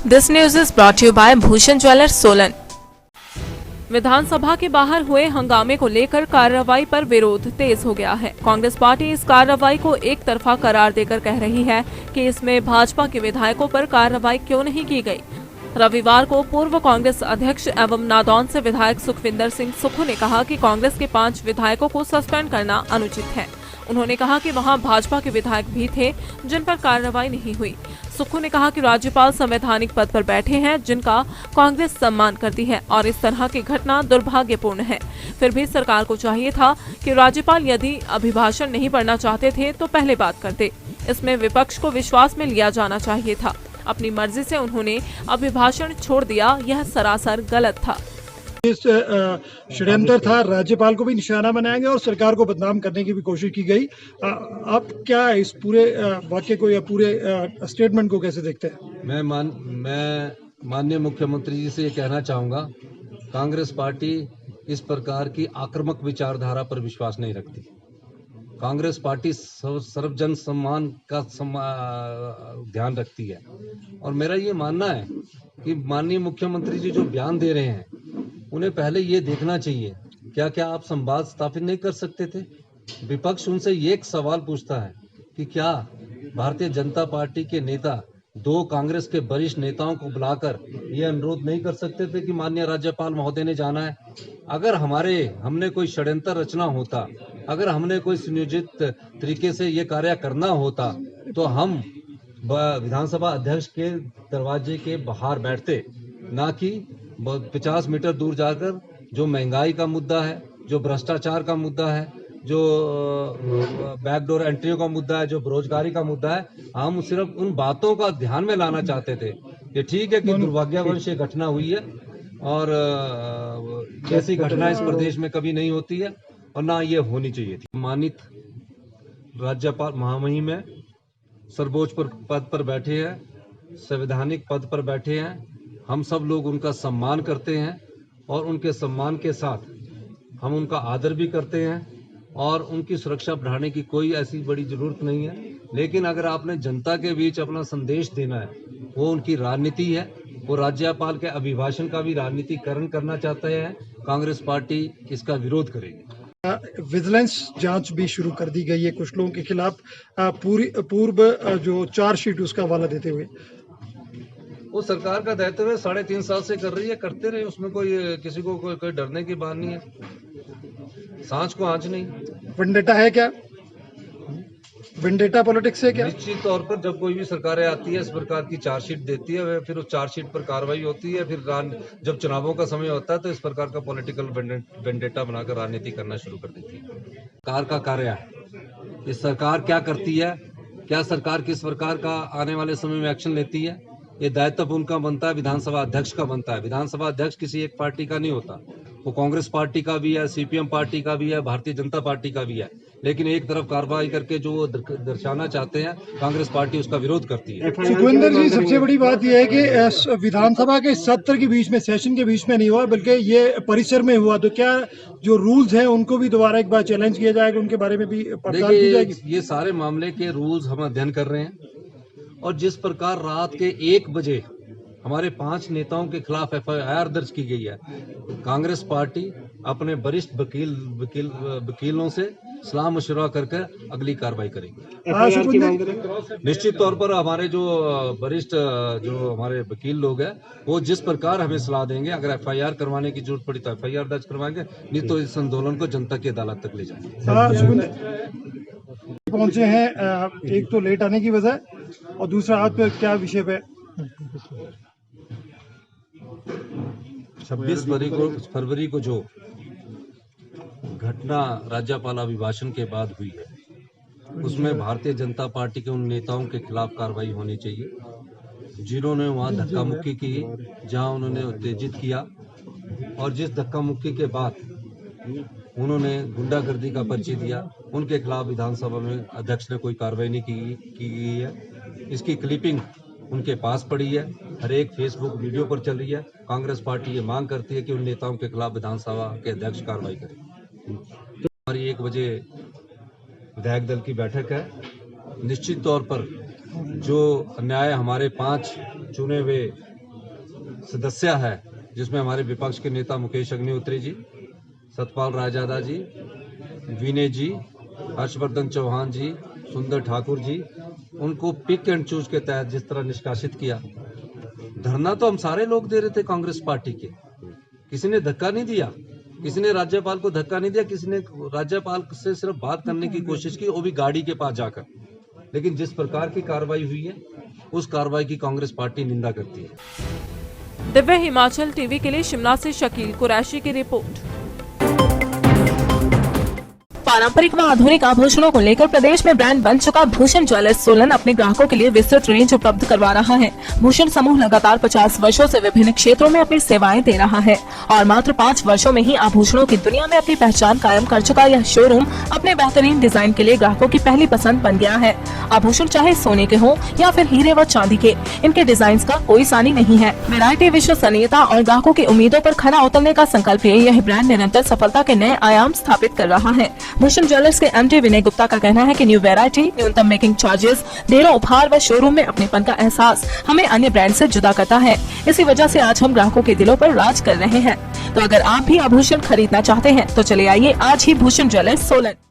This news is brought to you by Bhushan Jewellers, Solan. विधानसभा के बाहर हुए हंगामे को लेकर कार्रवाई पर विरोध तेज हो गया है। कांग्रेस पार्टी इस कार्रवाई को एक तरफा करार देकर कह रही है कि इसमें भाजपा के विधायकों पर कार्रवाई क्यों नहीं की गई। रविवार को पूर्व कांग्रेस अध्यक्ष एवं नादौन से विधायक सुखविंदर सिंह सुक्खू ने कहा कि कांग्रेस के 5 विधायकों को सस्पेंड करना अनुचित है। उन्होंने कहा कि वहां भाजपा के विधायक भी थे जिन पर कार्रवाई नहीं हुई। सुक्खू ने कहा कि राज्यपाल संवैधानिक पद पर बैठे हैं जिनका कांग्रेस सम्मान करती है और इस तरह की घटना दुर्भाग्यपूर्ण है। फिर भी सरकार को चाहिए था कि राज्यपाल यदि अभिभाषण नहीं पढ़ना चाहते थे तो पहले बात करते। इसमें विपक्ष को विश्वास में लिया जाना चाहिए था। अपनी मर्जी से उन्होंने अभिभाषण छोड़ दिया, यह सरासर गलत था। इस षड्यंत्र था, राज्यपाल को भी निशाना बनाया गया और सरकार को बदनाम करने की भी कोशिश की गई। आप क्या इस पूरे वाक्य को या पूरे स्टेटमेंट को कैसे देखते हैं? मैं माननीय मुख्यमंत्री जी से ये कहना चाहूँगा, कांग्रेस पार्टी इस प्रकार की आक्रामक विचारधारा पर विश्वास नहीं रखती। कांग्रेस पार्टी सर्वजन सम्मान का ध्यान रखती है और मेरा ये मानना है कि माननीय मुख्यमंत्री जी जो बयान दे रहे हैं उन्हें पहले ये देखना चाहिए क्या आप संवाद स्थापित नहीं कर सकते थे। विपक्ष उनसे ये एक सवाल पूछता है कि क्या भारतीय जनता पार्टी के नेता 2 कांग्रेस के वरिष्ठ नेताओं को बुलाकर ये अनुरोध नहीं कर सकते थे कि माननीय राज्यपाल महोदय ने जाना है। अगर हमने कोई षड्यंत्र रचना होता, अगर हमने कोई सुनियोजित तरीके से ये कार्य करना होता तो हम विधानसभा अध्यक्ष के दरवाजे के बाहर बैठते, ना कि 50 मीटर दूर जाकर जो महंगाई का मुद्दा है, जो भ्रष्टाचार का मुद्दा है, जो बैकडोर एंट्रियों का मुद्दा है, जो बेरोजगारी का मुद्दा है, हम सिर्फ उन बातों का ध्यान में लाना चाहते थे। ये ठीक है कि दुर्भाग्यवश ये घटना हुई है और ऐसी घटना इस प्रदेश में कभी नहीं होती है और ना ये होनी चाहिए थी। सम्मानित राज्यपाल महामहिम है, सर्वोच्च पद पर बैठे हैं, संवैधानिक पद पर बैठे हैं। हम सब लोग उनका सम्मान करते हैं और उनके सम्मान के साथ हम उनका आदर भी करते हैं और उनकी सुरक्षा बढ़ाने की कोई ऐसी बड़ी जरूरत नहीं है। लेकिन अगर आपने जनता के बीच अपना संदेश देना है, वो उनकी राजनीति है। वो राज्यपाल के अभिभाषण का भी राजनीतिकरण करना चाहते हैं। कांग्रेस पार्टी इसका विरोध करेगी। विजिलेंस जांच भी शुरू कर दी गई है कुछ लोगों के खिलाफ, पूर्व जो चार्जशीट उसका हवाला देते हुए। वो सरकार का दायित्व है, 3.5 साल से कर रही है, करते रहे, उसमें कोई किसी को कोई डरने की बात नहीं है। सांच को आंच नहीं। वेंडेटा है क्या? वेंडेटा पॉलिटिक्स है क्या? निश्चित तौर पर जब कोई भी सरकारें आती है, इस प्रकार की चार्जशीट देती है, फिर उस चार्जशीट पर कार्रवाई होती है, फिर जब चुनावों का समय होता है तो इस प्रकार का पॉलिटिकल वेंडेटा बनाकर राजनीति करना शुरू कर देती है। सरकार का कार्य है, ये सरकार क्या करती है, क्या सरकार किस प्रकार का आने वाले समय में एक्शन लेती है, ये दायित्व उनका बनता है, विधानसभा अध्यक्ष का बनता है। विधानसभा अध्यक्ष किसी एक पार्टी का नहीं होता, वो कांग्रेस पार्टी का भी है, सीपीएम पार्टी का भी है, भारतीय जनता पार्टी का भी है। लेकिन एक तरफ कार्रवाई करके जो वो दर्शाना चाहते हैं, कांग्रेस पार्टी उसका विरोध करती है। सुखविंदर जी, सबसे बड़ी बात यह है कि विधानसभा के सत्र के बीच में, सेशन के बीच में नहीं हुआ, बल्कि ये परिसर में हुआ। तो क्या जो रूल्स हैं उनको भी दोबारा एक बार चैलेंज किया जाएगा, उनके बारे में भी पड़ताल की जाएगी? ये सारे मामले के रूल्स हम अध्ययन कर रहे हैं और जिस प्रकार रात के 1 बजे हमारे 5 नेताओं के खिलाफ FIR दर्ज की गई है, कांग्रेस पार्टी अपने वरिष्ठ वकीलों से सलाह मशवरा करके अगली कार्रवाई करेगी। निश्चित तौर पर हमारे जो वरिष्ठ जो हमारे वकील लोग हैं, वो जिस प्रकार हमें सलाह देंगे, अगर FIR करवाने की जरूरत पड़ी तो FIR दर्ज करवाएंगे, नहीं तो इस आंदोलन को जनता की अदालत तक ले जाएंगे। पहुंचे हैं, एक तो लेट आने की वजह और दूसरा आप क्या विषय पे? 26 फरवरी को जो घटना राज्यपाल अभिभाषण के बाद हुई है, उसमें भारतीय जनता पार्टी के उन नेताओं के खिलाफ कार्रवाई होनी चाहिए जिन्होंने वहां धक्का मुक्की की, जहां उन्होंने उत्तेजित किया और जिस धक्का मुक्की के बाद उन्होंने गुंडागर्दी का परिचय दिया, उनके खिलाफ विधानसभा में अध्यक्ष ने कोई कार्रवाई नहीं की गई है। इसकी क्लिपिंग उनके पास पड़ी है, हर एक फेसबुक वीडियो पर चल रही है। कांग्रेस पार्टी ये मांग करती है कि उन नेताओं के खिलाफ विधानसभा के अध्यक्ष कार्रवाई करें। हमारी 1 बजे विधायक दल की बैठक है। निश्चित तौर पर जो अन्याय हमारे 5 चुने हुए सदस्य है, जिसमें हमारे विपक्ष के नेता मुकेश अग्निहोत्री जी, सतपाल रायजादा जी, विनय जी, हर्षवर्धन चौहान जी, सुंदर ठाकुर जी, उनको पिक एंड चूज के तहत जिस तरह निष्कासित किया। धरना तो हम सारे लोग दे रहे थे कांग्रेस पार्टी के, किसी ने धक्का नहीं दिया, किसी ने राज्यपाल को धक्का नहीं दिया, किसी ने राज्यपाल से सिर्फ बात करने की कोशिश की, वो भी गाड़ी के पास जाकर। लेकिन जिस प्रकार की कार्रवाई हुई है, उस कार्रवाई की कांग्रेस पार्टी निंदा करती है। दिव्य हिमाचल टीवी के लिए शिमला से शकील कुरैशी की रिपोर्ट। पारंपरिक व आधुनिक आभूषणों को लेकर प्रदेश में ब्रांड बन चुका भूषण ज्वेलर्स सोलन अपने ग्राहकों के लिए विस्तृत रेंज उपलब्ध करवा रहा है। भूषण समूह लगातार 50 वर्षों से विभिन्न क्षेत्रों में अपनी सेवाएं दे रहा है और मात्र 5 वर्षों में ही आभूषणों की दुनिया में अपनी पहचान कायम कर चुका यह शोरूम अपने बेहतरीन डिजाइन के लिए ग्राहकों की पहली पसंद बन गया है। आभूषण चाहे सोने के हो या फिर हीरे व चांदी के, इनके डिजाइन का कोई सानी नहीं है। वैरायटी, विश्वसनीयता और ग्राहकों की उम्मीदों पर खरा उतरने का संकल्प लिए यह ब्रांड निरंतर सफलता के नए आयाम स्थापित कर रहा है। भूषण ज्वेलर्स के एमडी विनय गुप्ता का कहना है कि न्यू वैरायटी, न्यूनतम मेकिंग चार्जेस, ढेरों उपहार व शोरूम में अपनेपन का एहसास हमें अन्य ब्रांड से जुदा करता है। इसी वजह से आज हम ग्राहकों के दिलों पर राज कर रहे हैं। तो अगर आप भी आभूषण खरीदना चाहते हैं तो चले आइए आज ही भूषण ज्वेलर्स सोलन।